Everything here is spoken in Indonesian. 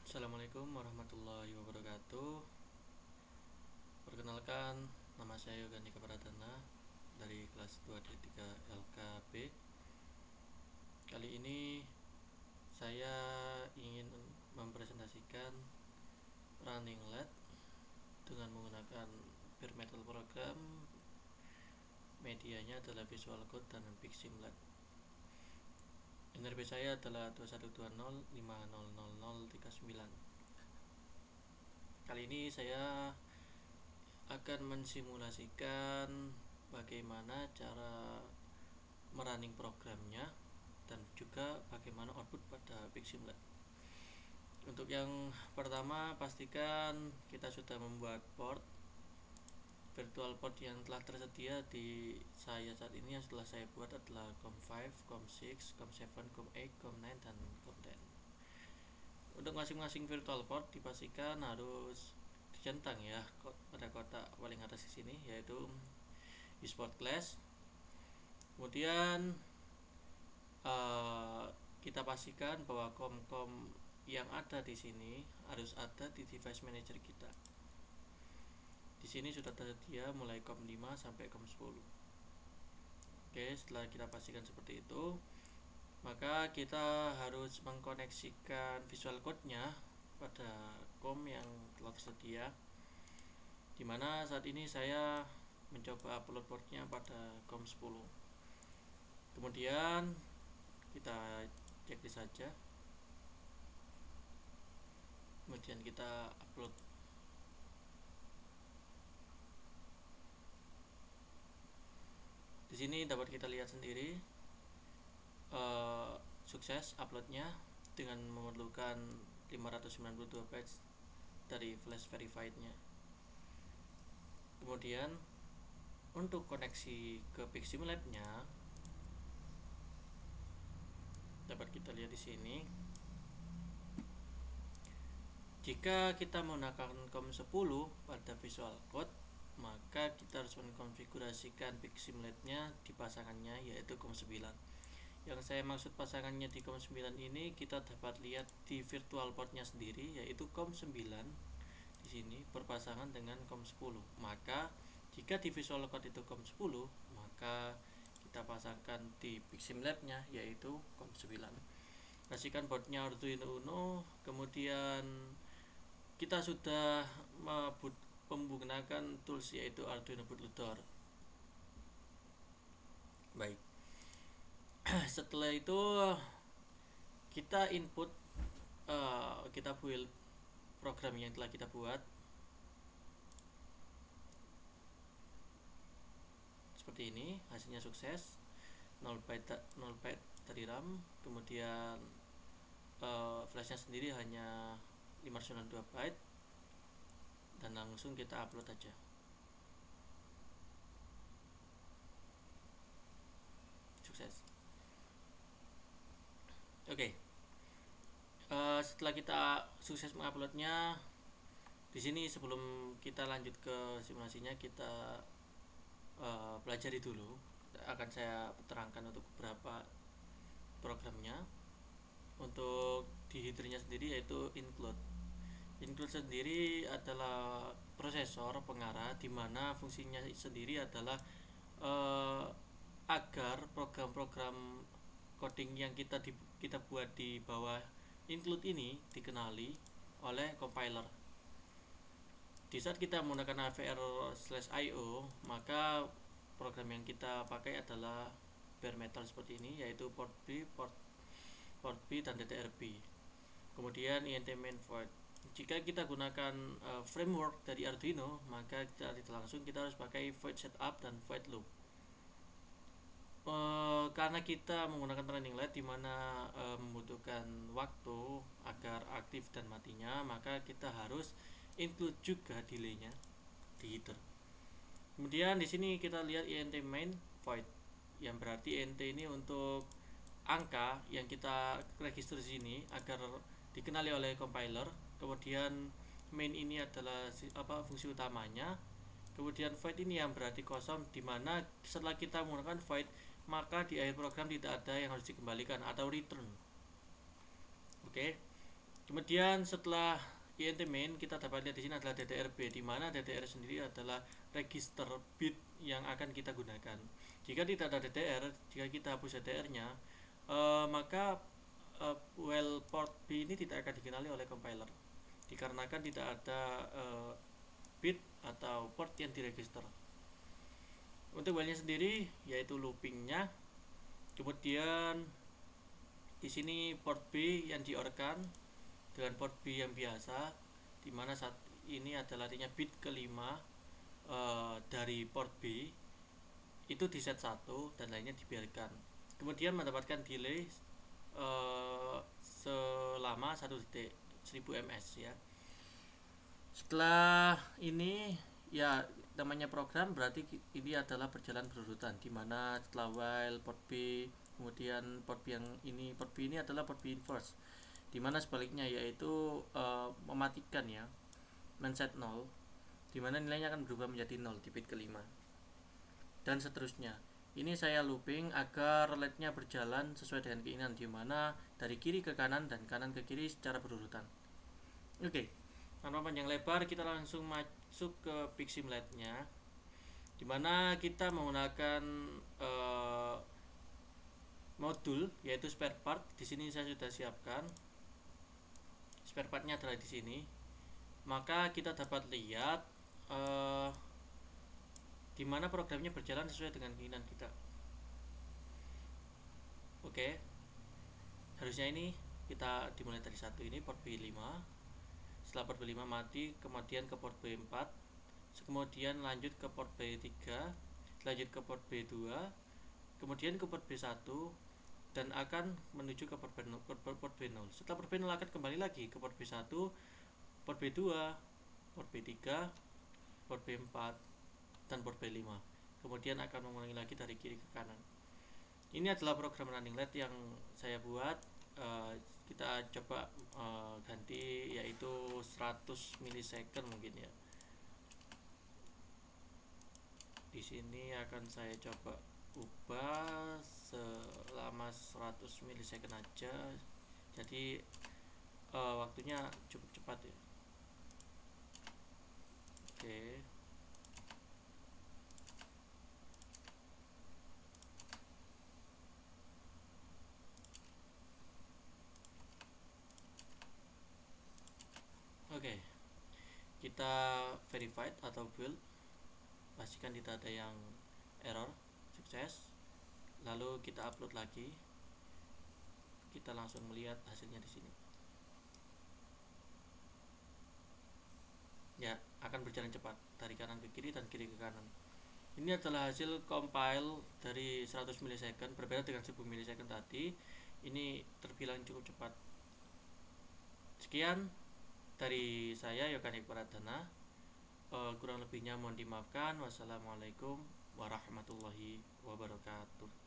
Assalamualaikum warahmatullahi wabarakatuh. Perkenalkan, nama saya Yoga Nika Pradana dari kelas 2D3 LKB. Kali ini saya ingin mempresentasikan running LED dengan menggunakan bare metal program. Medianya adalah Visual Code dan Piximlab. NRP saya adalah 2120500039. Kali ini saya akan mensimulasikan bagaimana cara merunning programnya dan juga bagaimana output pada Piximlab. Untuk yang pertama, pastikan kita sudah membuat port virtual port yang telah tersedia di saya saat ini. Yang setelah saya buat adalah COM5, COM6, COM7, COM8, COM9 dan COM10. Untuk masing-masing virtual port dipastikan harus dicentang ya pada kotak paling atas di sini, yaitu eSport class. Kemudian kita pastikan bahwa COM yang ada di sini harus ada di device manager kita. Di sini sudah tersedia mulai COM5 sampai COM10. Oke, setelah kita pastikan seperti itu, maka kita harus mengkoneksikan visual code-nya pada COM yang telah tersedia, dimana saat ini saya mencoba upload portnya pada COM10. Kemudian kita checklist saja, kemudian kita upload. Di sini dapat kita lihat sendiri sukses uploadnya dengan memerlukan 592 bytes dari flash verified-nya. Kemudian untuk koneksi ke Piximlab-nya dapat kita lihat di sini. Jika kita menggunakan COM10 pada visual code, maka kita harus mengkonfigurasikan Piximlab-nya di pasangannya, yaitu COM9. Yang saya maksud pasangannya di COM9 ini kita dapat lihat di virtual portnya sendiri, yaitu COM9 di sini berpasangan dengan COM10. Maka jika di visual code itu COM10, maka kita pasangkan di Piximlab-nya, yaitu COM9. Pastikan boardnya Arduino Uno, kemudian kita sudah menggunakan tools yaitu Arduino Bootloader. Baik. Setelah itu kita input, kita build program yang telah kita buat seperti ini. Hasilnya sukses, 0 byte dari RAM. Kemudian flashnya sendiri hanya 592 byte, dan langsung kita upload aja. Sukses. Oke. Setelah kita sukses menguploadnya, di sini sebelum kita lanjut ke simulasinya, kita pelajari dulu. Akan saya terangkan untuk beberapa programnya. Untuk di headernya sendiri yaitu include. Include sendiri adalah prosesor pengarah, di mana fungsinya sendiri adalah agar program-program coding yang kita buat di bawah include ini dikenali oleh compiler. Di saat kita menggunakan AVR/IO, maka program yang kita pakai adalah bare metal seperti ini, yaitu port B dan DTRB. Kemudian INT main void. Jika kita gunakan framework dari Arduino, maka langsung kita harus pakai void setup dan void loop. Karena kita menggunakan running LED di mana membutuhkan waktu agar aktif dan matinya, maka kita harus include juga delay-nya di header. Kemudian di sini kita lihat int main void, yang berarti int ini untuk angka yang kita register di sini agar dikenali oleh compiler. Kemudian main ini adalah fungsi utamanya. Kemudian void ini yang berarti kosong, di mana setelah kita menggunakan void, maka di akhir program tidak ada yang harus dikembalikan atau return. Oke. Kemudian setelah int main, kita dapat lihat di sini adalah DDR-B, di mana DDR sendiri adalah register bit yang akan kita gunakan. Jika tidak ada DDR, jika kita hapus DDR-nya, maka well port B ini tidak akan dikenali oleh compiler, dikarenakan tidak ada bit atau port yang diregister. Untuk while-nya sendiri yaitu loopingnya, kemudian di sini port B yang di-OR-kan dengan port B yang biasa, dimana saat ini adalah artinya bit kelima dari port B itu di set 1 dan lainnya dibiarkan. Kemudian mendapatkan delay selama 1 detik 1000 ms ya. Setelah ini ya namanya program, berarti ini adalah berjalan berurutan, dimana setelah while port B, kemudian port B ini adalah port B inverse, dimana sebaliknya yaitu mematikan ya, men-set 0, dimana nilainya akan berubah menjadi 0 di bit kelima, dan seterusnya. Ini saya looping agar LED-nya berjalan sesuai dengan keinginan, dimana dari kiri ke kanan dan kanan ke kiri secara berurutan. Oke, tanpa panjang lebar kita langsung masuk ke PIXIM LED-nya, dimana kita menggunakan modul yaitu spare part. Di sini saya sudah siapkan spare partnya adalah di sini. Maka kita dapat lihat di mana programnya berjalan sesuai dengan keinginan kita. Oke, harusnya ini kita dimulai dari satu ini port B5. Setelah port B5 mati, kemudian ke port B4, kemudian lanjut ke port B3, lanjut ke port B2, kemudian ke port B1, dan akan menuju ke port B0. Setelah port B0 akan kembali lagi ke port B1, port B2, port B3, port B4, dan port B5. Kemudian akan mengulangi lagi dari kiri ke kanan. Ini adalah program running LED yang saya buat. Kita coba ganti yaitu 100 milisecond mungkin ya. Di sini akan saya coba ubah selama 100 milisecond aja, jadi waktunya cukup cepat ya. Oke, kita verified atau build, pastikan tidak ada yang error, sukses. Lalu kita upload lagi, kita langsung melihat hasilnya di sini. Ya, akan berjalan cepat dari kanan ke kiri dan kiri ke kanan. Ini adalah hasil compile dari 100 milisecond, berbeda dengan 1000 milisecond tadi. Ini terbilang cukup cepat. Sekian dari saya, Yoganik Pradana. Kurang lebihnya mohon dimaafkan. Wassalamualaikum warahmatullahi wabarakatuh.